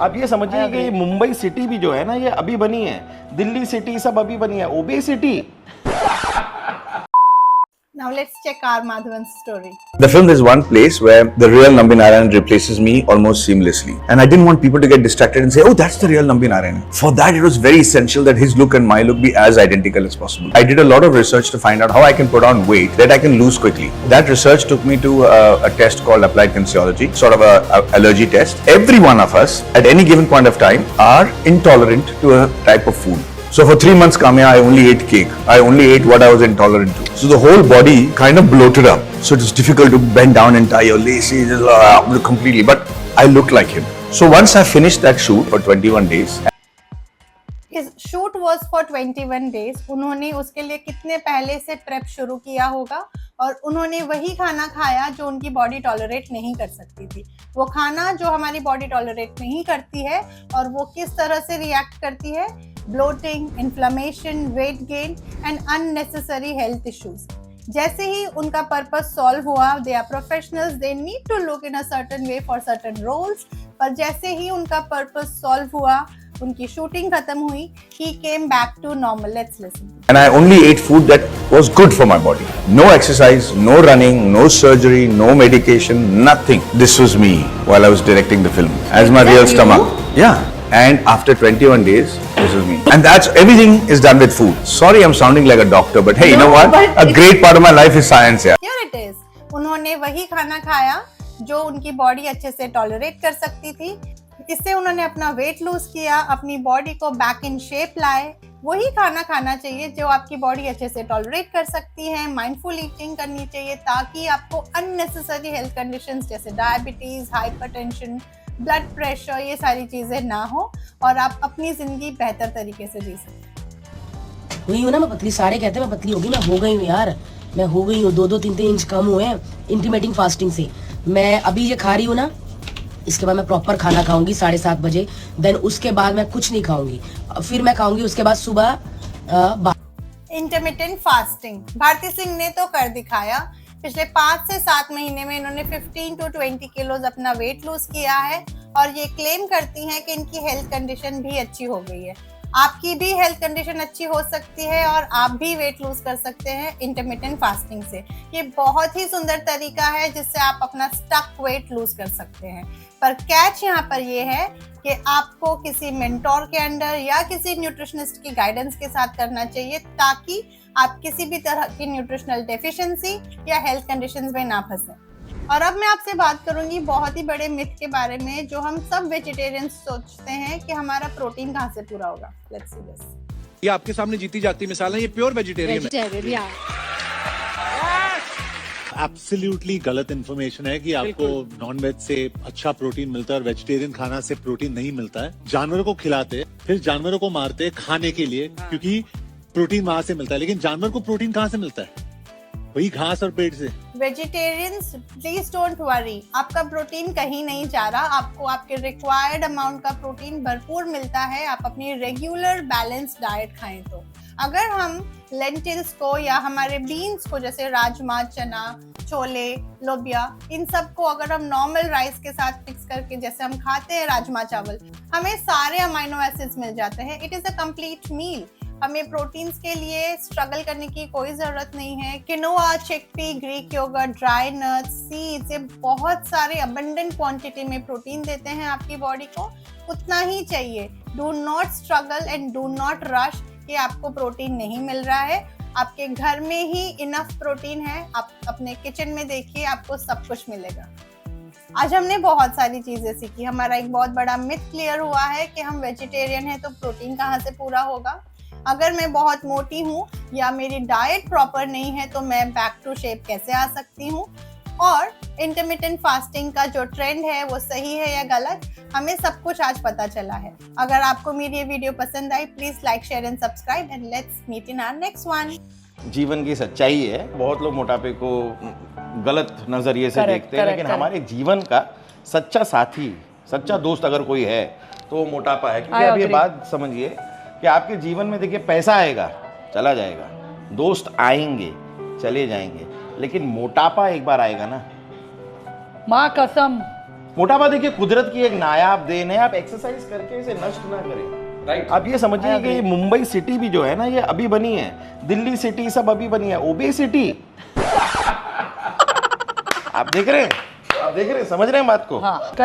आप ये समझिए कि मुंबई सिटी भी जो है ना, ये अभी बनी है, दिल्ली सिटी सब अभी बनी है, obesity. Now let's check R. Madhavan's story. The film is one place where the real Nambi Narayan replaces me almost seamlessly. And I didn't want people to get distracted and say, oh, that's the real Nambi Narayan. For that, it was very essential that his look and my look be as identical as possible. I did a lot of research to find out how I can put on weight that I can lose quickly. That research took me to a test called applied kinesiology, sort of a allergy test. Every one of us, at any given point of time, are intolerant to a type of food. So for 3 months, Kamya, I only ate cake. I only ate what I was intolerant to. So the whole body kind of bloated up. So it was difficult to bend down and tie your laces completely. But I looked like him. So once I finished that shoot for 21 days. His shoot was for 21 days. उन्होंने उसके लिए कितने पहले से prep शुरू किया होगा और उन्होंने वही खाना खाया जो उनकी बॉडी टॉलरेट नहीं कर सकती थी। वो खाना जो हमारी बॉडी टॉलरेट नहीं करती है और वो किस तरह से रिएक्ट करती है, bloating, inflammation, weight gain and unnecessary health issues. जैसे ही उनका पर्पस सॉल्व हुआ, they are professionals, they need to look in a certain way for certain roles, पर जैसे ही उनका पर्पस सॉल्व हुआ, उनकी शूटिंग खत्म हुई, he came back to normal. Let's listen. And I only ate food that was good for my body. No exercise, no running, no surgery, no medication, nothing. This was me while I was directing the film as my real stomach. Yeah. And after 21 days, this was me. And that's everything is done with food. Sorry, I'm sounding like a doctor, but hey, you know what? A great part of my life is science. Yeah. Here it is. उन्होंने वही खाना खाया जो उनकी body अच्छे से tolerate कर सकती थी। इससे उन्होंने अपना वेट लूज किया, अपनी बॉडी को बैक इन शेप लाए। वही खाना खाना चाहिए जो आपकी बॉडी अच्छे से टॉलरेट कर सकती है। माइंडफुल ईटिंग करनी चाहिए ताकि आपको अननेसेसरी हेल्थ कंडीशंस जैसे डायबिटीज, हाइपरटेंशन, ब्लड प्रेशर, ये सारी चीजें ना हो और आप अपनी जिंदगी बेहतर तरीके से जी सकें। हुई हूँ ना मैं पतली, सारे कहते हैं मैं पतली होगी, मैं हो गई हूँ यार, मैं हो गई हूँ। 2-3 इंच कम हुए हैं इंटरमिटेंट फास्टिंग से। मैं अभी ये खा रही हूँ ना, इसके बाद मैं प्रॉपर खाना खाऊंगी 7:30 बजे, देन उसके बाद मैं कुछ नहीं खाऊंगी, फिर मैं खाऊंगी उसके बाद सुबह। इंटरमिटेंट फास्टिंग भारती सिंह ने तो कर दिखाया। पिछले 5 से 7 महीने में इन्होंने 15 to 20 किलोज अपना वेट लूज किया है और ये क्लेम करती हैं कि इनकी हेल्थ कंडीशन भी अच्छी हो गई है। आपकी भी हेल्थ कंडीशन अच्छी हो सकती है और आप भी वेट लूज कर सकते हैं इंटरमिटेंट फास्टिंग से। ये बहुत ही सुंदर तरीका है जिससे आप अपना स्टक वेट लूज कर सकते हैं। पर कैच यहाँ पर ये है कि आपको किसी मेंटोर के अंडर या किसी न्यूट्रिशनिस्ट की गाइडेंस के साथ करना चाहिए ताकि आप किसी भी तरह की न्यूट्रिशनल डेफिशिएंसी या हेल्थ कंडीशंस में ना फंसे। और अब मैं आपसे बात करूंगी बहुत ही बड़े मिथ के बारे में जो हम सब वेजिटेरियंस सोचते हैं कि हमारा प्रोटीन कहाँ से पूरा होगा। Let's see this. ये आपके सामने जीती जाती मिसाल है, ये प्योर वेजिटेरियन है। एब्सोल्युटली गलत इन्फॉर्मेशन है कि आपको नॉन वेज से अच्छा प्रोटीन मिलता है और वेजिटेरियन खाना से प्रोटीन नहीं मिलता है। जानवरों को खिलाते, फिर जानवरों को मारते खाने के लिए, क्योंकि प्रोटीन वहां से मिलता है। लेकिन जानवर को प्रोटीन कहाँ से मिलता है? वही घास और पेट से। वेजिटेरियंस प्लीज डोंट वरी, आपका प्रोटीन कहीं नहीं जा रहा। आपको आपके रिक्वायर्ड अमाउंट का प्रोटीन भरपूर मिलता है। आप अपनी रेगुलर बैलेंस्ड डाइट खाएं तो। अगर हम लेंटिल्स को या हमारे बीन्स को जैसे राजमा, चना, छोले, लोबिया, इन सब को अगर हम नॉर्मल राइस के साथ मिक्स करके जैसे हम खाते हैं राजमा चावल, हमें सारे अमाइनो एसिड्स मिल जाते हैं। It is a complete meal. हमें प्रोटीन्स के लिए स्ट्रगल करने की कोई जरूरत नहीं है। Quinoa, chickpea, Greek yogurt, dry nuts, seeds, ये बहुत सारे अबंडेंट क्वांटिटी में प्रोटीन देते हैं आपकी बॉडी को। उतना ही चाहिए। Do not struggle and do not rush कि आपको प्रोटीन नहीं मिल रहा है। आपके घर में ही इनफ प्रोटीन है। आप अपने किचन में देखिए, आपको सब कुछ मिलेगा। आज हमने बहुत सारी चीजें सीखी। हमारा एक बहुत बड़ा मिथ क्लियर हुआ है कि हम वेजिटेरियन हैं तो प्रोटीन कहाँ से पूरा होगा। अगर मैं बहुत मोटी हूँ या मेरी डाइट प्रॉपर नहीं है तो मैं बैक टू शेप कैसे आ सकती हूँ, और इंटरमिटेंट फास्टिंग का जो ट्रेंड है वो सही है या गलत, हमें सब कुछ आज पता चला है। अगर आपको मेरी ये वीडियो पसंद आई, please like, share and subscribe and let's meet in our next one. जीवन की सच्चाई है, बहुत लोग मोटापे को गलत नजरिए से देखते हैं, लेकिन हमारे जीवन का सच्चा साथी, सच्चा दोस्त अगर कोई है तो वो मोटापा है। क्योंकि आप ये बात समझिए कि आपके जीवन में देखिए पैसा आएगा चला जाएगा, दोस्त आएंगे चले जाएंगे, लेकिन मोटापा एक बार आएगा ना। माँ कसम मोटापा देखिए कुदरत की एक नायाब देन है, आप एक्सरसाइज करके इसे नष्ट ना करें। राइट, आप ये समझिए कि मुंबई सिटी भी जो है ना, ये अभी बनी है, दिल्ली सिटी सब अभी बनी है, ओबेसिटी आप देख रहे हैं, समझ रहे हैं बात को? हाँ करेक्ट।